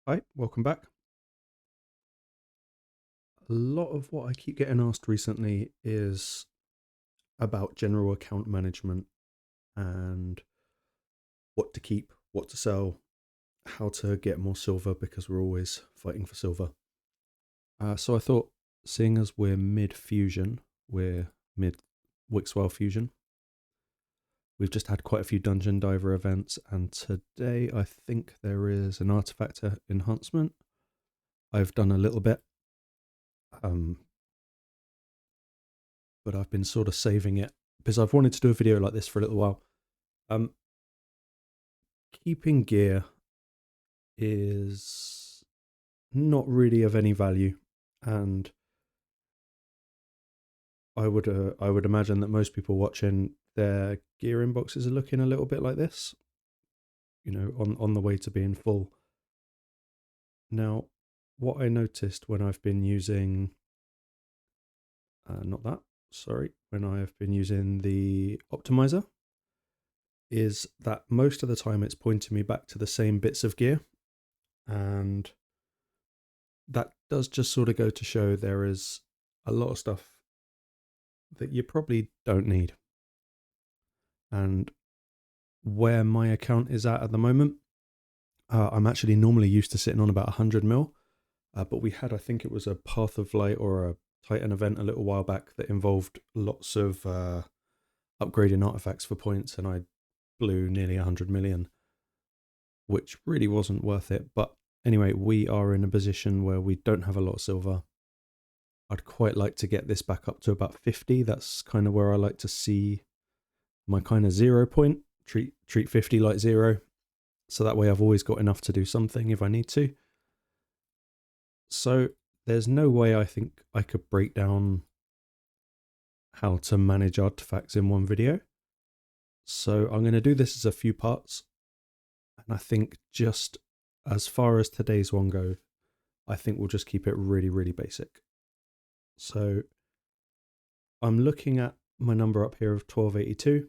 Hi, welcome back. A lot of what I keep getting asked recently is about general account management and what to keep, what to sell, how to get more silver because we're always fighting for silver. So I thought, seeing as we're mid fusion, we're mid Wixwell fusion, we've just had quite a few Dungeon Diver events, and today I think there is an artifact enhancement. I've done a little bit. Um, but I've been sort of saving it because I've wanted to do a video like this for a little while. Um, Keeping gear is not really of any value, and I would imagine that most people watching their gear inboxes are looking a little bit like this, on the way to being full. Now, what I noticed when I've been using, not that, sorry, when I have been using the optimizer, is that most of the time it's pointing me back to the same bits of gear. And that does just sort of go to show there is a lot of stuff that you probably don't need. And where my account is at the moment, I'm actually normally used to sitting on about 100 mil. But we had, I think it was a Path of Light or a Titan event a little while back that involved lots of upgrading artifacts for points, and I blew nearly 100 million, which really wasn't worth it. But anyway, we are in a position where we don't have a lot of silver. I'd quite like to get this back up to about 50. That's kind of where I like to see my kind of 0 point. Treat 50 like 0. So that way I've always got enough to do something if I need to. So there's no way I think I could break down how to manage artifacts in one video. So I'm going to do this as a few parts. And I think just as far as today's one goes, I think we'll just keep it really, really basic. So I'm looking at my number up here of 1282.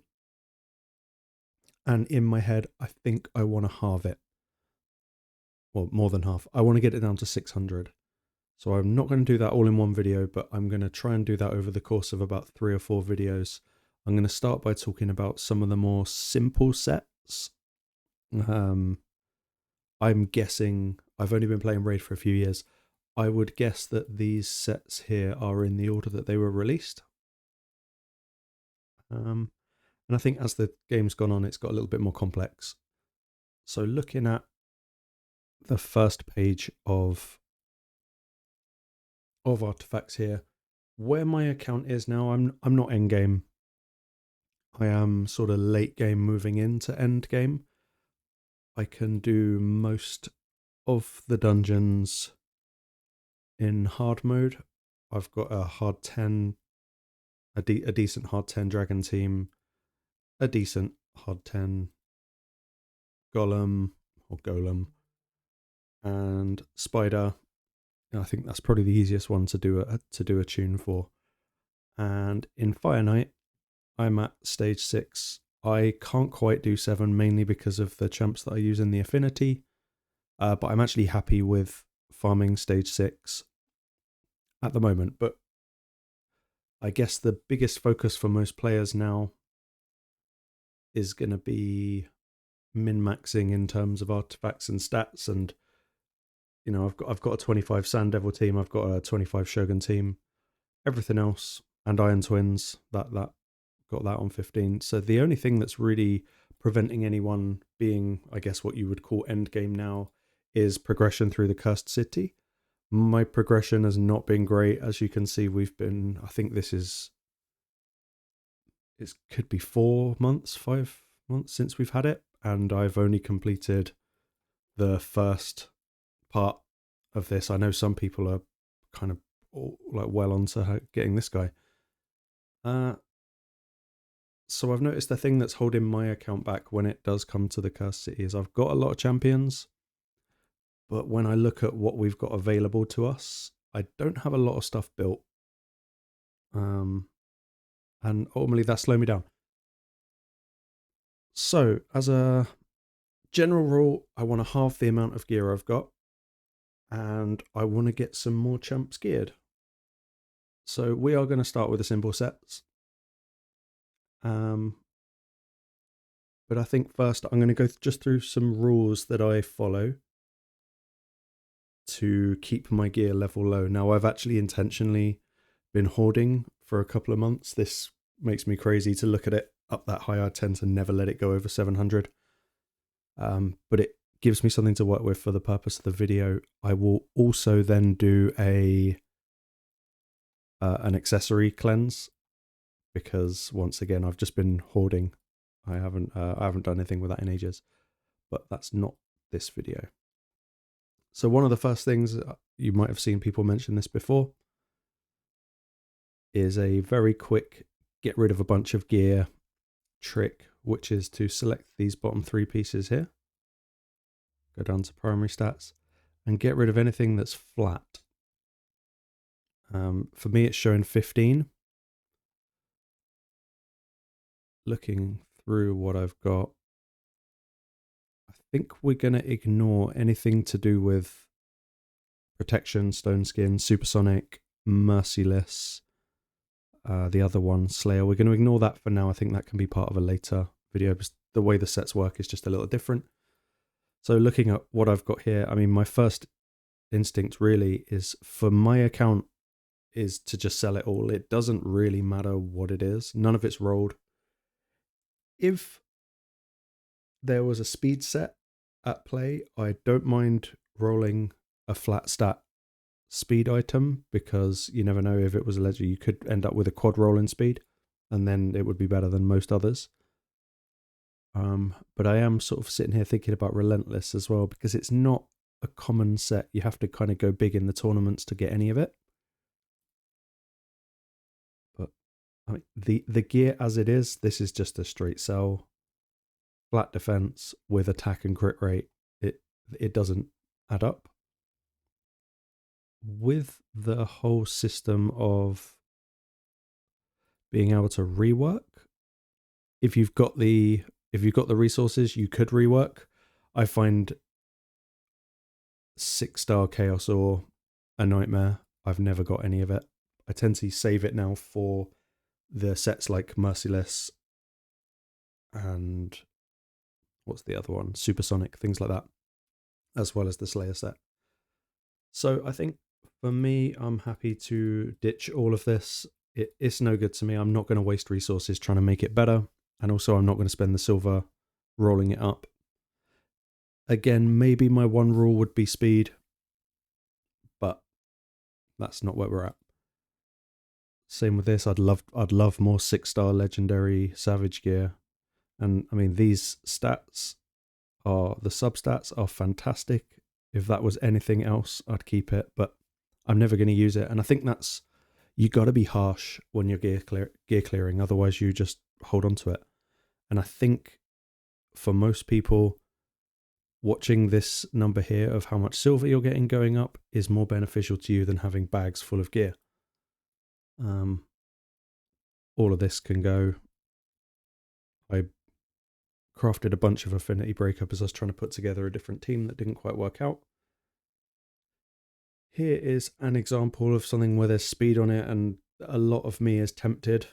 And in my head, I think I want to halve it. Well, more than half. I want to get it down to 600. So I'm not going to do that all in one video, but I'm going to try and do that over the course of about 3 or 4 videos. I'm going to start by talking about some of the more simple sets. I'm guessing, I've only been playing Raid for a few years. I would guess that these sets here are in the order that they were released. And I think as the game's gone on, it's got a little bit more complex. So looking at the first page of artifacts here, where my account is now, I'm not end game. I am sort of late game moving into end game. I can do most of the dungeons in hard mode. I've got a hard 10, a decent hard 10 dragon team, a decent hard 10 golem or golem, and spider. I think that's probably the easiest one to do a tune for. And in Fire Knight, I'm at stage 6. I can't quite do 7, mainly because of the champs that I use in the affinity, but I'm actually happy with farming stage 6 at the moment. But I guess the biggest focus for most players now is going to be min-maxing in terms of artifacts and stats. And I've got a 25 Sand Devil team, I've got a 25 Shogun team, everything else, and Iron Twins that got that on 15. So the only thing that's really preventing anyone being, I guess, what you would call end game now is progression through the Cursed City. My progression has not been great. As you can see, I think it could be 4 months, 5 months since we've had it. And I've only completed the first part of this. I know some people are kind of like well onto getting this guy. So I've noticed the thing that's holding my account back when it does come to the Cursed City is I've got a lot of champions, but when I look at what we've got available to us, I don't have a lot of stuff built. And ultimately that slowed me down. So as a general rule, I want to halve the amount of gear I've got. and I want to get some more chumps geared. So we are going to start with the simple sets. But I think first I'm going to go just through some rules that I follow to keep my gear level low. Now, I've actually intentionally been hoarding for a couple of months. This makes me crazy to look at it up that high. I tend to never let it go over 700. But it gives me something to work with for the purpose of the video. I will also then do an accessory cleanse, because once again I've just been hoarding. I haven't done anything with that in ages, but that's not this video. So one of the first things, you might have seen people mention this before, is a very quick get rid of a bunch of gear trick, which is to select these bottom 3 pieces here, go down to primary stats, and get rid of anything that's flat. For me, it's showing 15. Looking through what I've got, I think we're going to ignore anything to do with protection, stone skin, supersonic, merciless, the other one, Slayer. We're going to ignore that for now. I think that can be part of a later video, because the way the sets work is just a little different. So looking at what I've got here, I mean, my first instinct really is, for my account, is to just sell it all. It doesn't really matter what it is. None of it's rolled. If there was a speed set at play, I don't mind rolling a flat stat speed item, because you never know, if it was a ledger, you could end up with a quad roll in speed, and then it would be better than most others. But I am sort of sitting here thinking about Relentless as well, because it's not a common set. You have to kind of go big in the tournaments to get any of it. But I mean, the gear as it is, this is just a straight sell. Flat defense with attack and crit rate. It doesn't add up. With the whole system of being able to rework, if you've got the resources, you could rework. I find 6-star Chaos Ore a nightmare. I've never got any of it. I tend to save it now for the sets like Merciless and what's the other one? Supersonic, things like that, as well as the Slayer set. So I think for me, I'm happy to ditch all of this. It's no good to me. I'm not going to waste resources trying to make it better. And also, I'm not going to spend the silver rolling it up. Again, maybe my one rule would be speed, but that's not where we're at. Same with this. I'd love more 6-star legendary Savage gear. And I mean, these stats the substats are fantastic. If that was anything else, I'd keep it, but I'm never going to use it. And I think you got to be harsh when you're gear clearing, otherwise you just hold on to it. And I think for most people, watching this number here of how much silver you're getting going up is more beneficial to you than having bags full of gear. All of this can go. I crafted a bunch of affinity breakup as I was trying to put together a different team that didn't quite work out. Here is an example of something where there's speed on it, and a lot of me is tempted.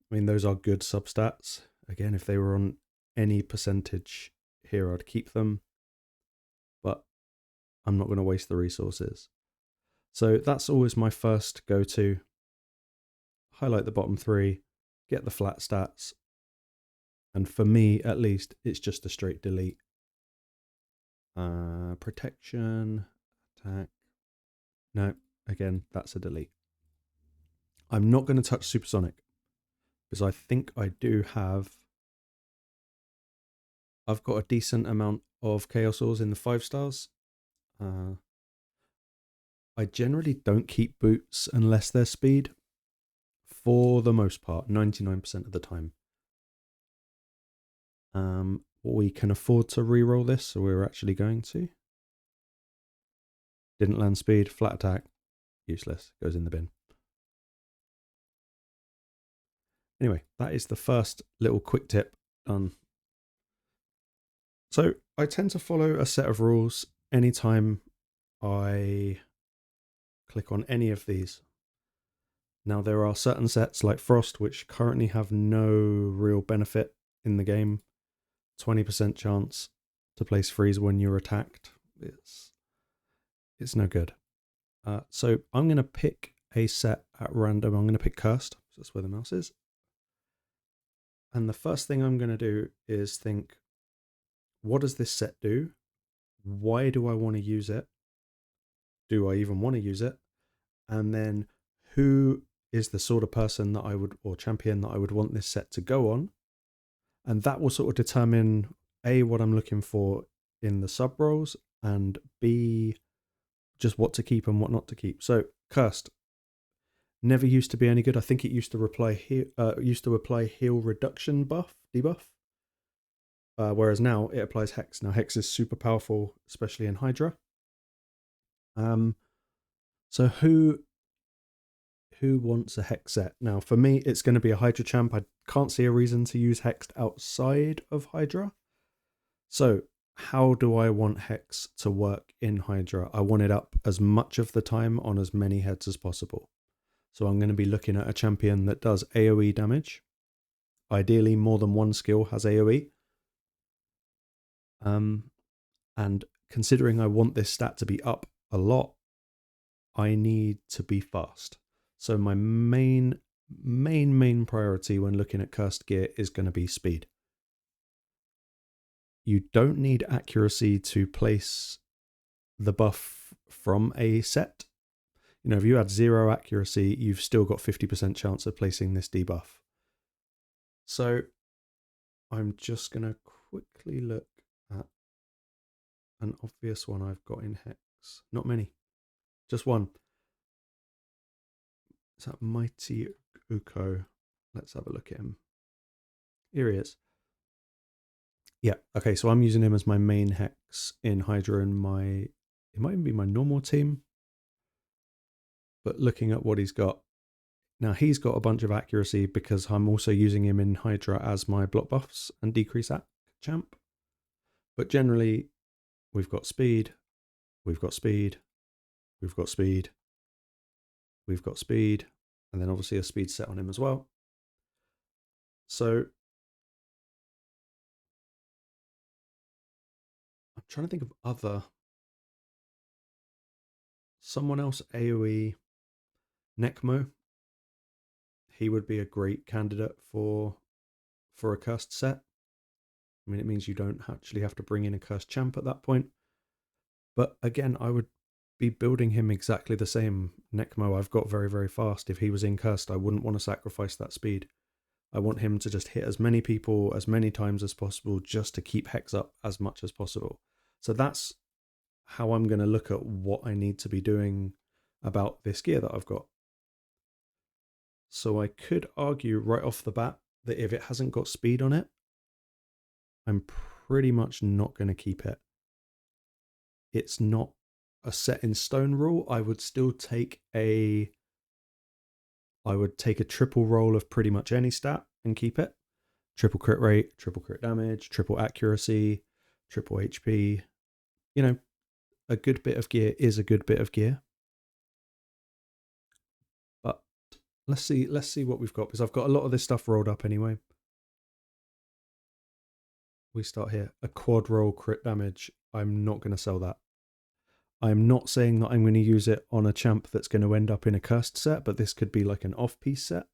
I mean, those are good substats. Again, if they were on any percentage here, I'd keep them, but I'm not going to waste the resources. So that's always my first go-to. Highlight the bottom 3, get the flat stats, and for me, at least, it's just a straight delete. Protection, attack. No, again, that's a delete. I'm not going to touch Supersonic, because I think I do have... I've got a decent amount of Chaos Ores in the 5 stars. I generally don't keep boots unless they're speed, for the most part, 99% of the time. We can afford to reroll this, so we're actually going to. Didn't land speed, flat attack, useless, goes in the bin. Anyway, that is the first little quick tip done. So I tend to follow a set of rules anytime I click on any of these. Now, there are certain sets like Frost which currently have no real benefit in the game. 20% chance to place freeze when you're attacked. It's no good. So I'm going to pick a set at random. I'm going to pick Cursed. So that's where the mouse is. And the first thing I'm going to do is think, what does this set do? Why do I want to use it? Do I even want to use it? And then who is the sort of person that I would, or champion that I would want this set to go on? And that will sort of determine A, what I'm looking for in the sub roles, and B, just what to keep and what not to keep. So Cursed never used to be any good. I think it used to apply heal reduction debuff. Whereas now it applies Hex. Now Hex is super powerful, especially in Hydra. So who wants a Hex set? Now for me, it's going to be a Hydra champ. I can't see a reason to use Hex outside of Hydra. So how do I want Hex to work in Hydra? I want it up as much of the time on as many heads as possible. So I'm going to be looking at a champion that does AoE damage. Ideally, more than one skill has AoE. And considering I want this stat to be up a lot, I need to be fast. So my main priority when looking at cursed gear is going to be speed. You don't need accuracy to place the buff from a set. You know, if you had 0 accuracy, you've still got 50% chance of placing this debuff. So I'm just going to quickly look at an obvious one I've got in Hex. Not many, just one. Is that Mighty Uko? Let's have a look at him. Here he is. Yeah, okay, so I'm using him as my main Hex in Hydra and it might even be my normal team. But looking at what he's got, now he's got a bunch of accuracy because I'm also using him in Hydra as my block buffs and decrease ac champ. But generally, we've got speed, we've got speed, we've got speed, we've got speed, and then obviously a speed set on him as well. So I'm trying to think of someone else AoE. Necmo, he would be a great candidate for a cursed set. I mean, it means you don't actually have to bring in a cursed champ at that point. But again, I would be building him exactly the same. Necmo, I've got very, very fast. If he was in cursed, I wouldn't want to sacrifice that speed. I want him to just hit as many people as many times as possible just to keep Hex up as much as possible. So that's how I'm going to look at what I need to be doing about this gear that I've got. So I could argue right off the bat that if it hasn't got speed on it, I'm pretty much not going to keep it. It's not a set in stone rule. I would still take a triple roll of pretty much any stat and keep it. Triple crit rate, triple crit damage, triple accuracy, triple HP. You know, a good bit of gear is a good bit of gear. But let's see what we've got, because I've got a lot of this stuff rolled up anyway. We start here. A quad roll crit damage. I'm not going to sell that. I'm not saying that I'm going to use it on a champ that's going to end up in a cursed set, but this could be like an off-piece set.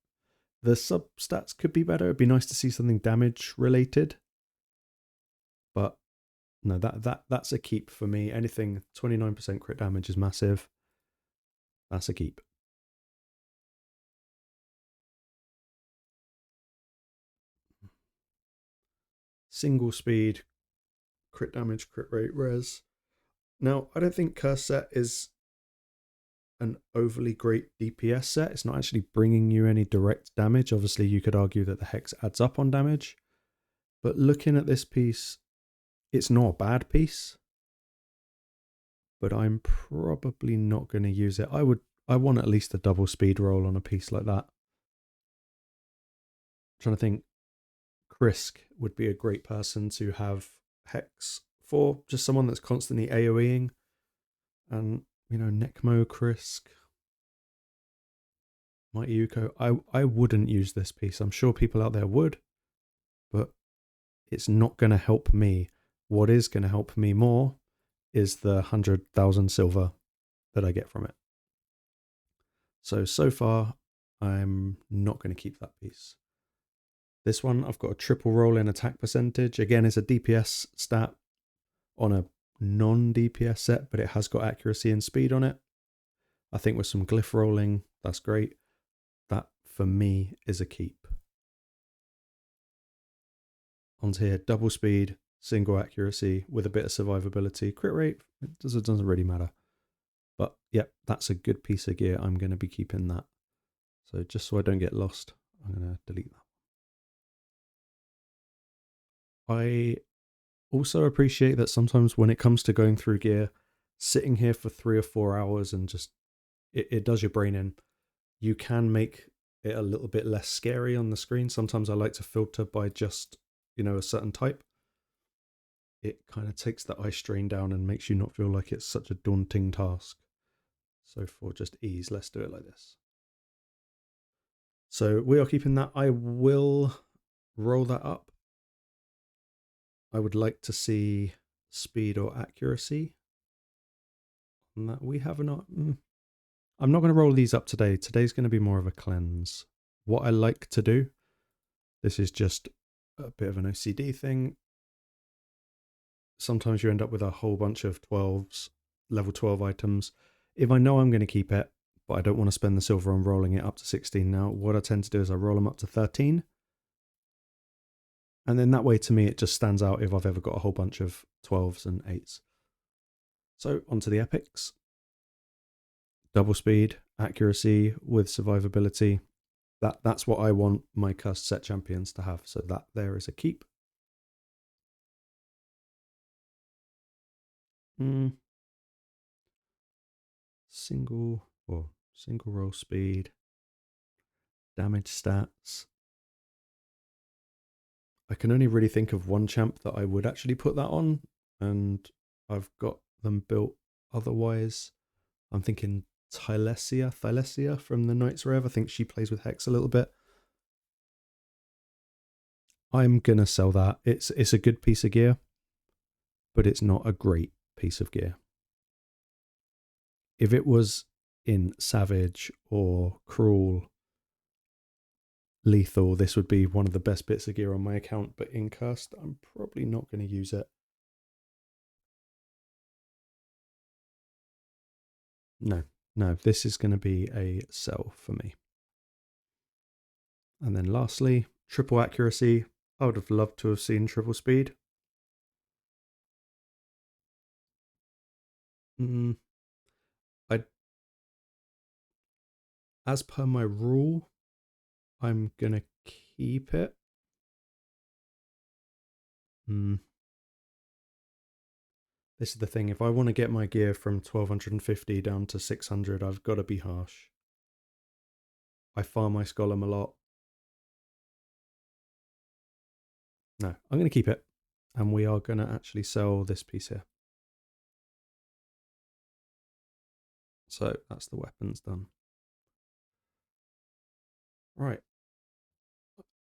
The sub stats could be better. It'd be nice to see something damage related. But no, that's a keep for me. Anything 29% crit damage is massive. That's a keep. Single speed, crit damage, crit rate, res. Now, I don't think Curse Set is an overly great DPS set. It's not actually bringing you any direct damage. Obviously, you could argue that the Hex adds up on damage. But looking at this piece, it's not a bad piece. But I'm probably not going to use it. I want at least a double speed roll on a piece like that. I'm trying to think. Krisk would be a great person to have Hex for. Just someone that's constantly AoEing. And, Necmo, Krisk, Mighty Yuko. I wouldn't use this piece. I'm sure people out there would, but it's not going to help me. What is going to help me more is the 100,000 silver that I get from it. So far, I'm not going to keep that piece. This one, I've got a triple roll in attack percentage. Again, it's a DPS stat on a non-DPS set, but it has got accuracy and speed on it. I think with some glyph rolling, that's great. That, for me, is a keep. Onto here, double speed, single accuracy with a bit of survivability. Crit rate, it doesn't really matter. But, yep, that's a good piece of gear. I'm going to be keeping that. So just so I don't get lost, I'm going to delete that. I also appreciate that sometimes when it comes to going through gear, sitting here for 3 or 4 hours and just, it does your brain in. You can make it a little bit less scary on the screen. Sometimes I like to filter by just, a certain type. It kind of takes the eye strain down and makes you not feel like it's such a daunting task. So for just ease, let's do it like this. So we are keeping that. I will roll that up. I would like to see speed or accuracy on that. We have not. I'm not going to roll these up today. Today's going to be more of a cleanse. What I like to do, this is just a bit of an OCD thing. Sometimes you end up with a whole bunch of 12s, level 12 items. If I know I'm going to keep it, but I don't want to spend the silver on rolling it up to 16 now, what I tend to do is I roll them up to 13. And then that way, to me, it just stands out if I've ever got a whole bunch of 12s and 8s. So onto the epics. Double speed, accuracy with survivability. That's what I want my cursed set champions to have. So that there is a keep. Single roll speed, damage stats. I can only really think of one champ that I would actually put that on, and I've got them built otherwise. I'm thinking Thylesia from the Knights Rev. I think she plays with Hex a little bit. I'm gonna sell that. It's a good piece of gear, but it's not a great piece of gear. If it was in Savage or Cruel, Lethal, this would be one of the best bits of gear on my account, but in Cursed, I'm probably not going to use it. No, this is going to be a sell for me. And then lastly, triple accuracy. I would have loved to have seen triple speed. As per my rule, I'm going to keep it. This is the thing. If I want to get my gear from 1250 down to 600, I've got to be harsh. I farm my Golem a lot. No, I'm going to keep it. And we are going to actually sell this piece here. So that's the weapons done. Right.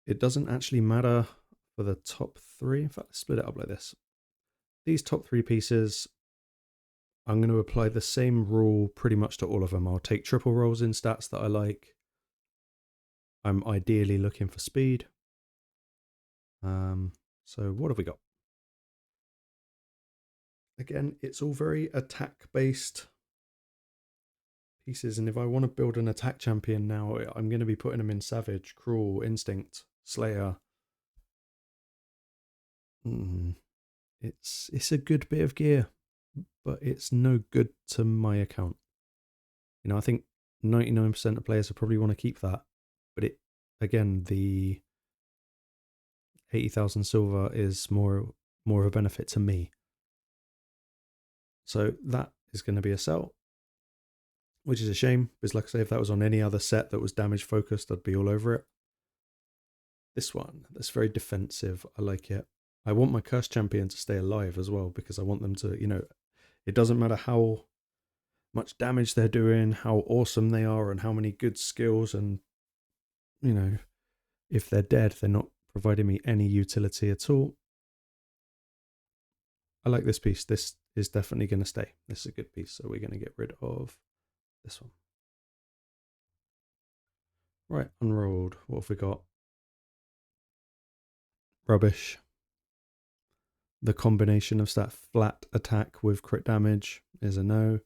It doesn't actually matter for the top 3. In fact, let's split it up like this. These top 3 pieces, I'm going to apply the same rule pretty much to all of them. I'll take triple rolls in stats that I like. I'm ideally looking for speed. So what have we got? Again, it's all very attack-based pieces, and if I want to build an attack champion now, I'm going to be putting them in Savage, Cruel, Instinct, Slayer. It's a good bit of gear, but it's no good to my account. I think 99% of players will probably want to keep that, but again, the 80,000 silver is more of a benefit to me. So that is going to be a sell, which is a shame, because like I say, if that was on any other set that was damage focused, I'd be all over it. This one, that's very defensive. I like it. I want my cursed champion to stay alive as well, because I want them to, it doesn't matter how much damage they're doing, how awesome they are, and how many good skills. And, you know, if they're dead, they're not providing me any utility at all. I like this piece. This is definitely going to stay. This is a good piece. So we're going to get rid of this one. Right, unrolled. What have we got? Rubbish. The combination of that flat attack with crit damage is a no.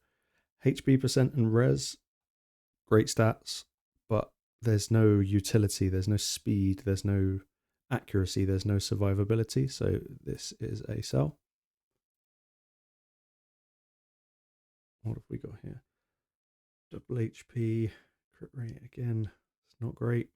HP percent and res, great stats, but there's no utility, there's no speed, there's no accuracy, there's no survivability. So this is a sell. What have we got here? Double HP, crit rate again. It's not great.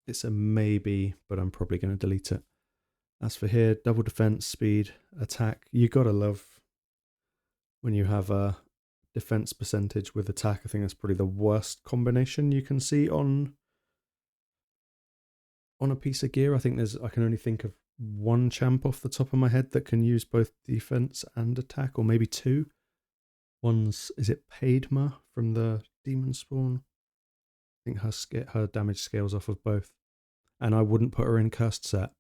It's a maybe, but I'm probably going to delete it. As for here, double defense, speed, attack. You gotta love when you have a defense percentage with attack. I think that's probably the worst combination you can see on a piece of gear. I think I can only think of one champ off the top of my head that can use both defense and attack, or maybe two. One's, is it Padma from the Demon Spawn? I think her damage scales off of both. And I wouldn't put her in cursed set.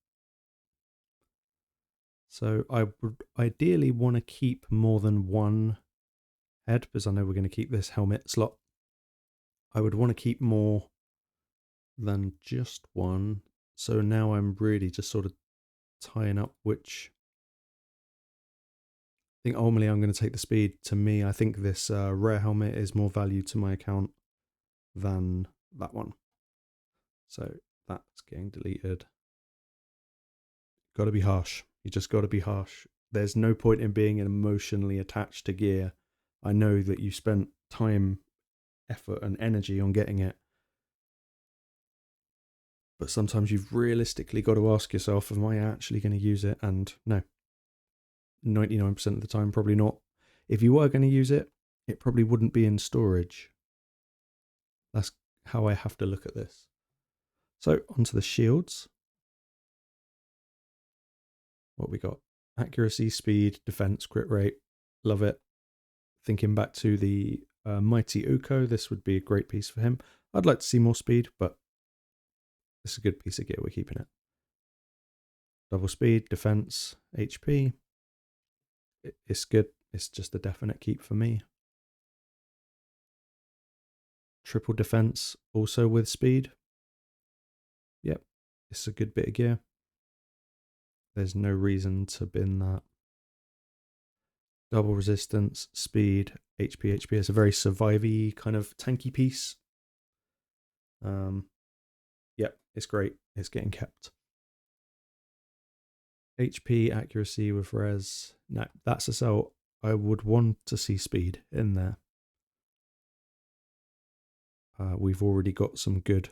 So I would ideally want to keep more than one head, because I know we're going to keep this helmet slot. I would want to keep more than just one. So now I'm really just sort of tying up which. I think ultimately I'm going to take the speed. To me, I think this rare helmet is more value to my account than that one. So that's getting deleted. Got to be harsh. You just got to be harsh. There's no point in being emotionally attached to gear. I know that you spent time, effort, and energy on getting it. But sometimes you've realistically got to ask yourself, am I actually going to use it? And no. 99% of the time, probably not. If you were going to use it, it probably wouldn't be in storage. That's how I have to look at this. So onto the shields. What we got? Accuracy, speed, defense, crit rate. Love it. Thinking back to the Mighty Uko, this would be a great piece for him. I'd like to see more speed, but this is a good piece of gear. We're keeping it. Double speed, defense, HP. It's good. It's just a definite keep for me. Triple defense, also with speed. Yep, it's a good bit of gear. There's no reason to bin that. Double resistance, speed, HP, HP. It's a very survivey kind of tanky piece. Yep, it's great. It's getting kept. HP, accuracy with res. No, that's a sell. I would want to see speed in there. We've already got some good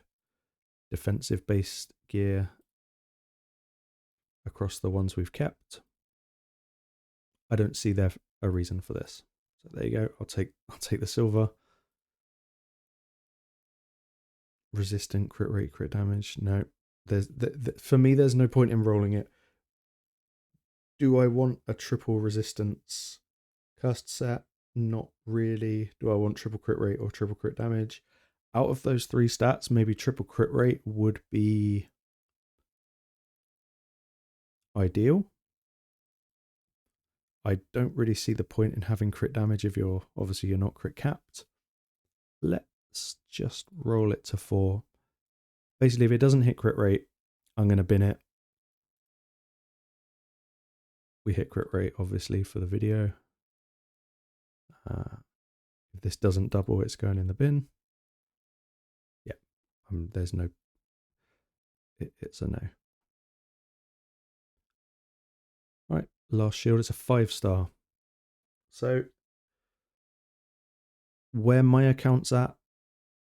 defensive based gear across the ones we've kept. I don't see there a reason for this. So there you go. I'll take the silver. Resistant, crit rate, crit damage. No, for me there's no point in rolling it. Do I want a triple resistance cast set? Not really. Do I want triple crit rate or triple crit damage? Out of those three stats, maybe triple crit rate would be ideal. I don't really see the point in having crit damage if you're not crit capped. Let's just roll it to 4. Basically, if it doesn't hit crit rate, I'm going to bin it. We hit crit rate, obviously, for the video. If this doesn't double, it's going in the bin. Yeah, there's no... It's a no. Right, last shield is a 5-star. So, where my account's at,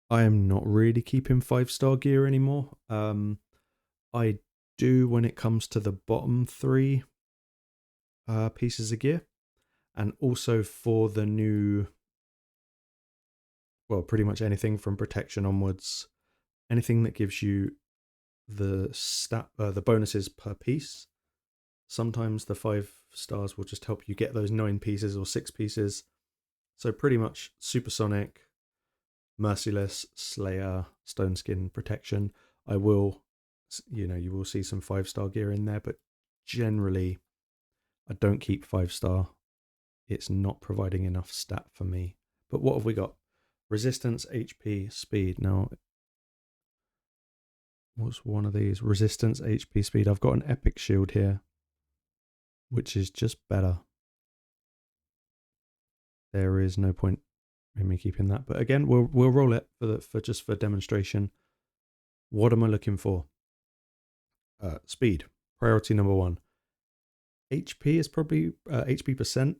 I am not really keeping 5-star gear anymore. I do when it comes to the bottom 3 pieces of gear, and also for the new, well, pretty much anything from protection onwards, anything that gives you the bonuses per piece. Sometimes the 5 stars will just help you get those 9 pieces or 6 pieces. So pretty much Supersonic, Merciless, Slayer, Stone Skin, Protection. I will, you will see some 5-star gear in there, but generally I don't keep 5-star. It's not providing enough stat for me. But what have we got? Resistance, HP, speed. Now, what's one of these? Resistance, HP, speed. I've got an epic shield here, which is just better. There is no point in me keeping that. But again, we'll roll it for just for demonstration. What am I looking for? Speed, priority number 1. HP is probably HP percent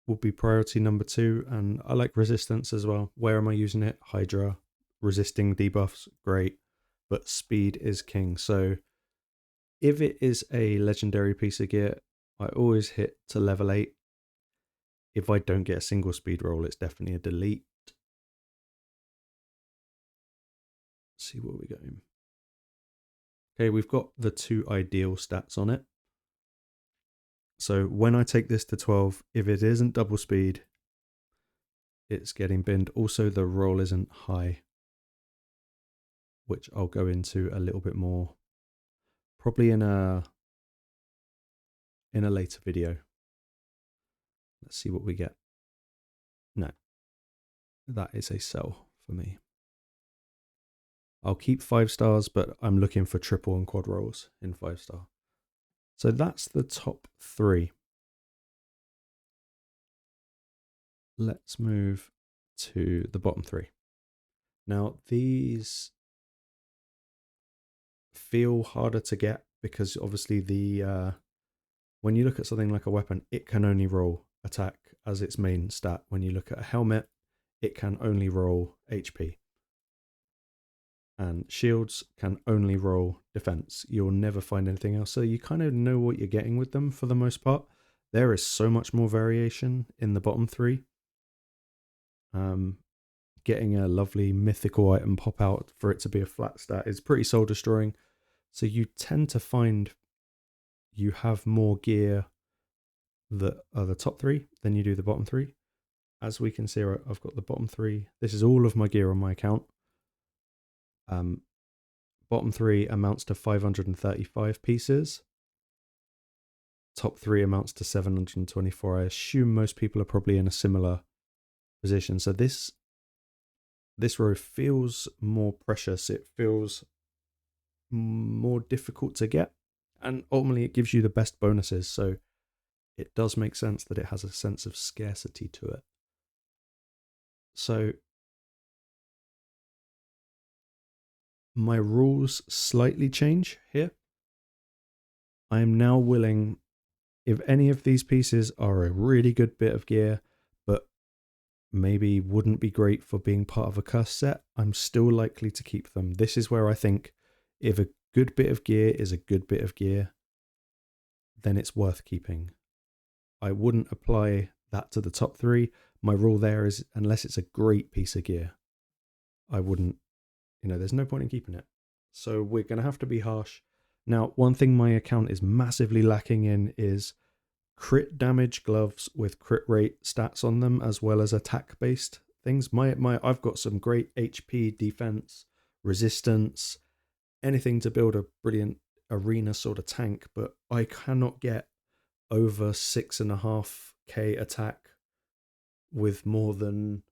will be priority number 2, and I like resistance as well. Where am I using it? Hydra, resisting debuffs, great, but speed is king. So if it is a legendary piece of gear, I always hit to level 8. If I don't get a single speed roll, it's definitely a delete. Let's see what we got. Okay, we've got the 2 ideal stats on it. So when I take this to 12, if it isn't double speed, it's getting binned. Also, the roll isn't high, which I'll go into a little bit more, probably in a later video. Let's see what we get. No, that is a sell for me. I'll keep 5 stars, but I'm looking for triple and quad rolls in 5-star. So that's the top 3. Let's move to the bottom 3. Now, these feel harder to get because obviously when you look at something like a weapon, it can only roll attack as its main stat. When you look at a helmet, it can only roll HP. And shields can only roll defense. You'll never find anything else. So you kind of know what you're getting with them for the most part. There is so much more variation in the bottom 3. Getting a lovely mythical item pop out for it to be a flat stat is pretty soul destroying. So you tend to find you have more gear that are the top 3 than you do the bottom 3. As we can see, I've got the bottom 3. This is all of my gear on my account. Bottom 3 amounts to 535 pieces. Top 3 amounts to 724. I assume most people are probably in a similar position. So this row feels more precious. It feels more difficult to get. And ultimately, it gives you the best bonuses. So it does make sense that it has a sense of scarcity to it. So my rules slightly change here. I am now willing, if any of these pieces are a really good bit of gear, but maybe wouldn't be great for being part of a curse set, I'm still likely to keep them. This is where I think if a good bit of gear is a good bit of gear, then it's worth keeping. I wouldn't apply that to the top 3. My rule there is unless it's a great piece of gear, I wouldn't, there's no point in keeping it. So we're going to have to be harsh. Now, one thing my account is massively lacking in is crit damage gloves with crit rate stats on them, as well as attack based things. I've got some great HP, defense, resistance, anything to build a brilliant arena sort of tank, but I cannot get over 6.5k attack with more than,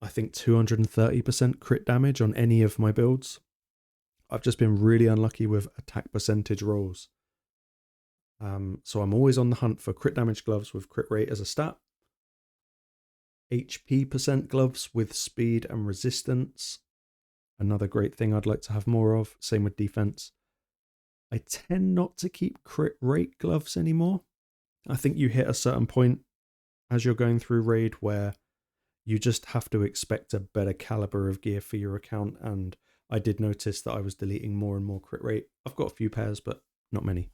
I think, 230% crit damage on any of my builds. I've just been really unlucky with attack percentage rolls. So I'm always on the hunt for crit damage gloves with crit rate as a stat. HP percent gloves with speed and resistance. Another great thing I'd like to have more of. Same with defense. I tend not to keep crit rate gloves anymore. I think you hit a certain point as you're going through raid where you just have to expect a better caliber of gear for your account, and I did notice that I was deleting more and more crit rate. I've got a few pairs, but not many.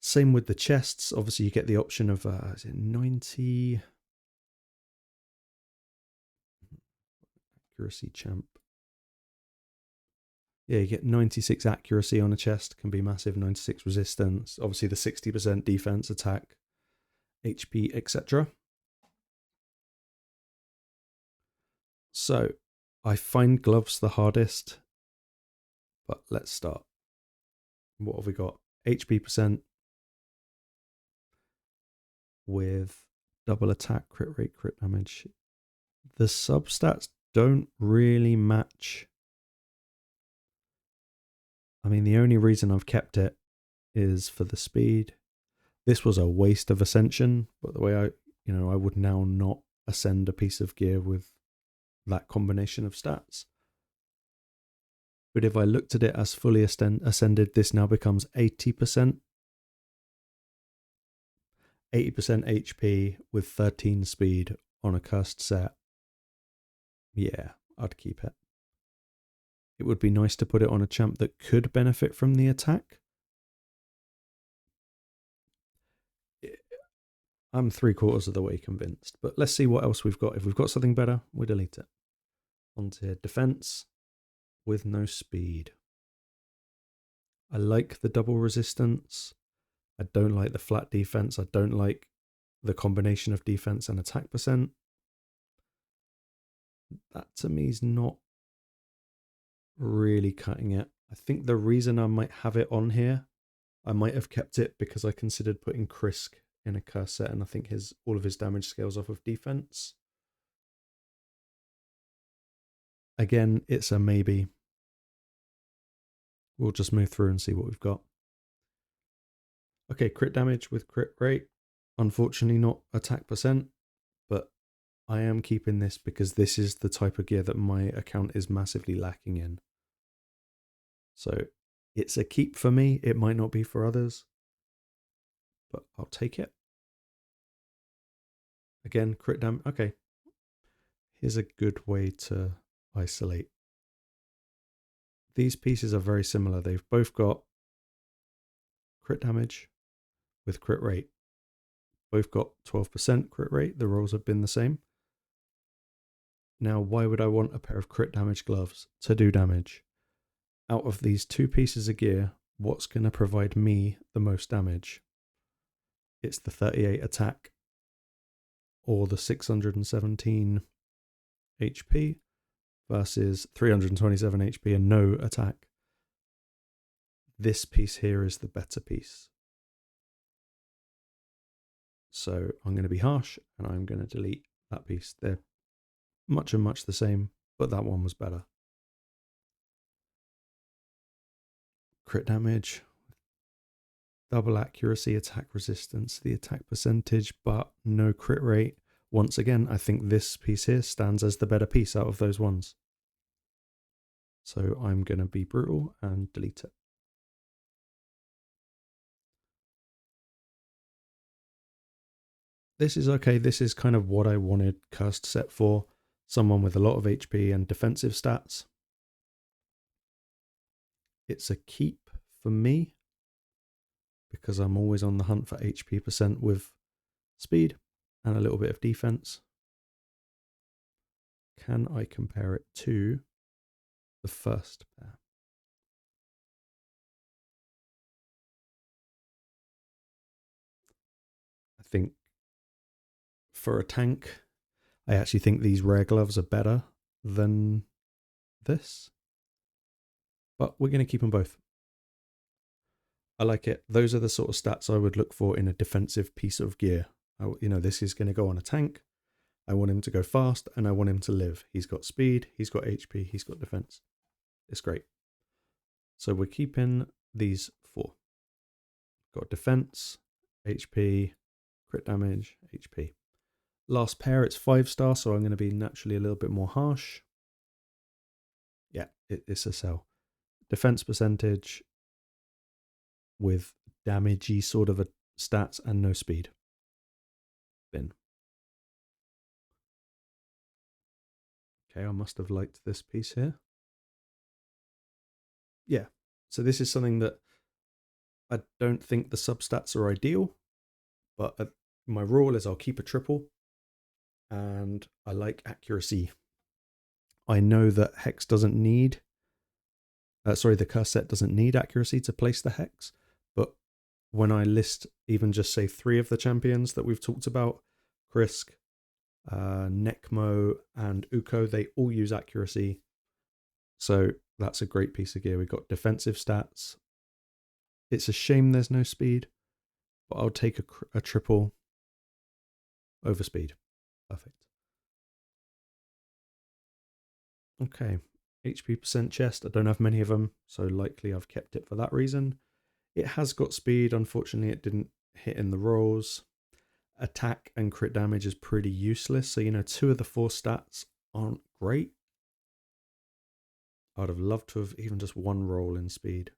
Same with the chests. Obviously, you get the option of is it 90? accuracy champ. Yeah, you get 96 accuracy on a chest, can be massive, 96 resistance, obviously the 60% defense, attack, HP, etc. So, I find gloves the hardest, but let's start. What have we got? HP percent with double attack, crit rate, crit damage. The substats don't really match. I mean, the only reason I've kept it is for the speed. This was a waste of ascension, but the way I would now not ascend a piece of gear with that combination of stats. But if I looked at it as fully ascended, this now becomes 80%. 80% HP with 13 speed on a cursed set. Yeah, I'd keep it. It would be nice to put it on a champ that could benefit from the attack. I'm 3/4 of the way convinced, but let's see what else we've got. If we've got something better, we delete it. Onto defense with no speed. I like the double resistance. I don't like the flat defense. I don't like the combination of defense and attack percent. That to me is not really cutting it. I think the reason I might have it on here, I might have kept it because I considered putting Krisk in a curse set, and I think all of his damage scales off of defense. Again, it's a maybe. We'll just move through and see what we've got. Okay, crit damage with crit rate. Unfortunately not attack percent, but I am keeping this because this is the type of gear that my account is massively lacking in. So it's a keep for me. It might not be for others, but I'll take it. Again, crit damage. Okay. Here's a good way to isolate. These pieces are very similar. They've both got crit damage with crit rate. Both got 12% crit rate. The rolls have been the same. Now, why would I want a pair of crit damage gloves to do damage? Out of these two pieces of gear, what's going to provide me the most damage? It's the 38 attack or the 617 HP versus 327 HP and no attack. This piece here is the better piece. So I'm going to be harsh and I'm going to delete that piece. They're much the same, but that one was better. Crit damage, double accuracy, attack resistance, the attack percentage, but no crit rate. Once again, I think this piece here stands as the better piece out of those ones. So I'm going to be brutal and delete it. This is okay. This is kind of what I wanted Cursed set for. Someone with a lot of HP and defensive stats. It's a keep for me because I'm always on the hunt for HP percent with speed and a little bit of defense. Can I compare it to the first pair? I think for a tank, I actually think these rare gloves are better than this. But we're going to keep them both. I like it. Those are the sort of stats I would look for in a defensive piece of gear. This is going to go on a tank. I want him to go fast and I want him to live. He's got speed, he's got HP, he's got defense. It's great. So we're keeping these four. Got defense, HP, crit damage, HP. Last pair, it's 5-star, so I'm going to be naturally a little bit more harsh. Yeah, it's a sell. Defense percentage with damagey sort of a stats and no speed. Bin. Okay, I must have liked this piece here. Yeah, so this is something that I don't think the substats are ideal, but my rule is I'll keep a triple, and I like accuracy I know that Hex doesn't need, the curse set doesn't need accuracy to place the Hex, but when I list even just say 3 of the champions that we've talked about, Krisk, Nekmo, and Uko, they all use accuracy. So that's a great piece of gear. We've got defensive stats. It's a shame there's no speed, but I'll take a triple over speed. Perfect. Okay, HP percent chest. I don't have many of them, so likely I've kept it for that reason. It has got speed. Unfortunately, it didn't hit in the rolls. Attack and crit damage is pretty useless. So, 2 of the 4 stats aren't great. I'd have loved to have even just 1 roll in speed.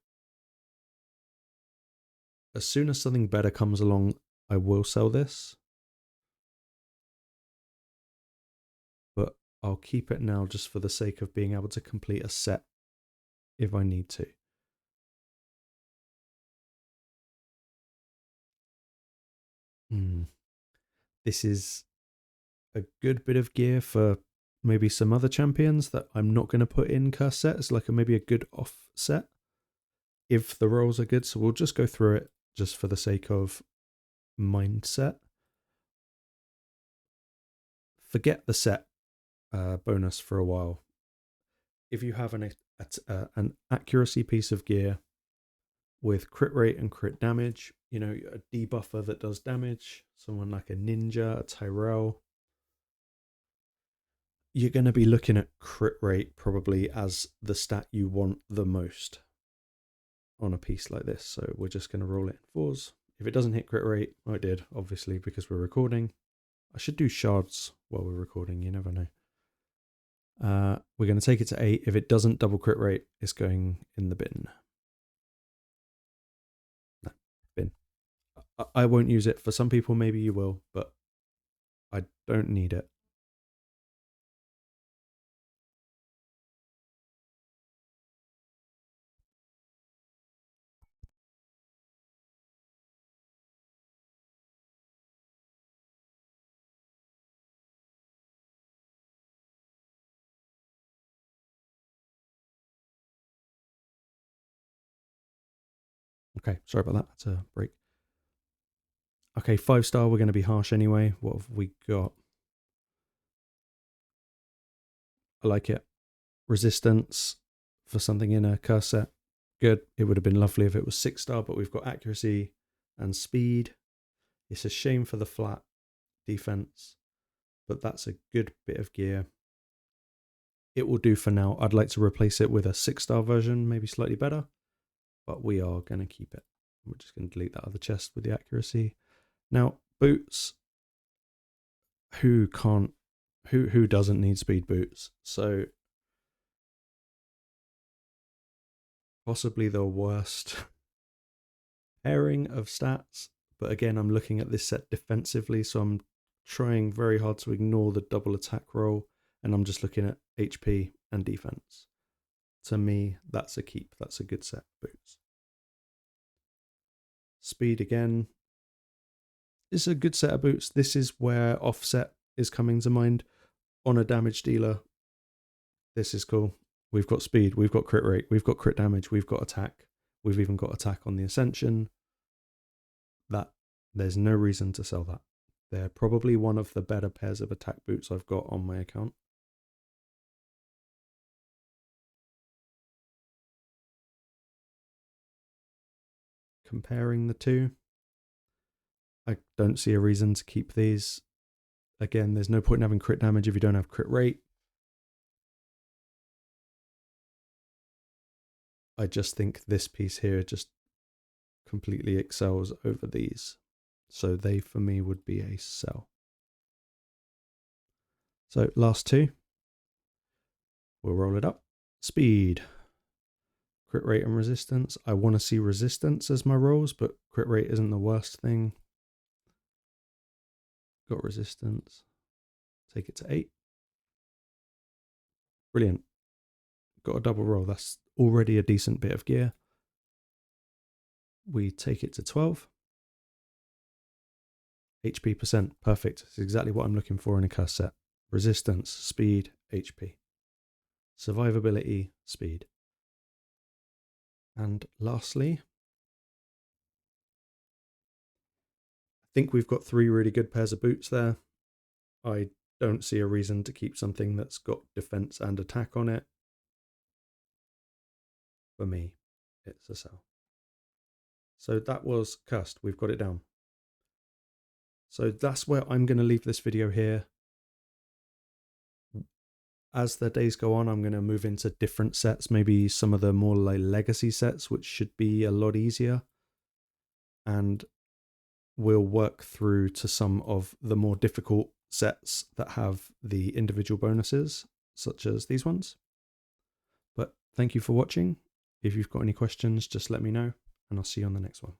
As soon as something better comes along, I will sell this. But I'll keep it now just for the sake of being able to complete a set if I need to. This is a good bit of gear for maybe some other champions that I'm not going to put in curse sets, like maybe a good offset if the rolls are good. So we'll just go through it just for the sake of mindset. Forget the set bonus for a while. If you have an accuracy piece of gear with crit rate and crit damage, a debuffer that does damage, someone like a Ninja, a Tyrell, you're going to be looking at crit rate probably as the stat you want the most on a piece like this. So we're just going to roll it in 4s. If it doesn't hit crit rate, I did, obviously, because we're recording. I should do shards while we're recording, you never know. We're going to take it to 8. If it doesn't double crit rate, it's going in the bin. No, bin. I won't use it. For some people, maybe you will, but I don't need it. Okay, sorry about that. That's a break. Okay, 5-star, we're going to be harsh anyway. What have we got? I like it. Resistance for something in a curse set. Good. It would have been lovely if it was 6-star, but we've got accuracy and speed. It's a shame for the flat defense, but that's a good bit of gear. It will do for now. I'd like to replace it with a 6-star version, maybe slightly better, but we are going to keep it. We're just going to delete that other chest with the accuracy. Now, boots. Who doesn't need speed boots? So possibly the worst pairing of stats, but again, I'm looking at this set defensively, so I'm trying very hard to ignore the double attack roll, and I'm just looking at HP and defense. To me, that's a keep. That's a good set. Boots. Speed again. It's a good set of boots. This is where offset is coming to mind. On a damage dealer, this is cool. We've got speed, we've got crit rate, we've got crit damage, we've got attack. We've even got attack on the Ascension. There's no reason to sell that. They're probably one of the better pairs of attack boots I've got on my account. Comparing the two, I don't see a reason to keep these. Again, there's no point in having crit damage if you don't have crit rate. I just think this piece here just completely excels over these. So they, for me, would be a sell. So last 2. We'll roll it up. Speed. Crit rate and resistance. I want to see resistance as my rolls, but crit rate isn't the worst thing. Got resistance. Take it to 8. Brilliant. Got a double roll. That's already a decent bit of gear. We take it to 12. HP percent. Perfect. It's exactly what I'm looking for in a curse set. Resistance, speed, HP. survivability, speed. And lastly, I think we've got 3 really good pairs of boots there. I don't see a reason to keep something that's got defense and attack on it. For me, it's a sell. So that was Cursed. We've got it down. So that's where I'm going to leave this video here. As the days go on, I'm going to move into different sets, maybe some of the more like legacy sets, which should be a lot easier. And we'll work through to some of the more difficult sets that have the individual bonuses, such as these ones. But thank you for watching. If you've got any questions, just let me know, and I'll see you on the next one.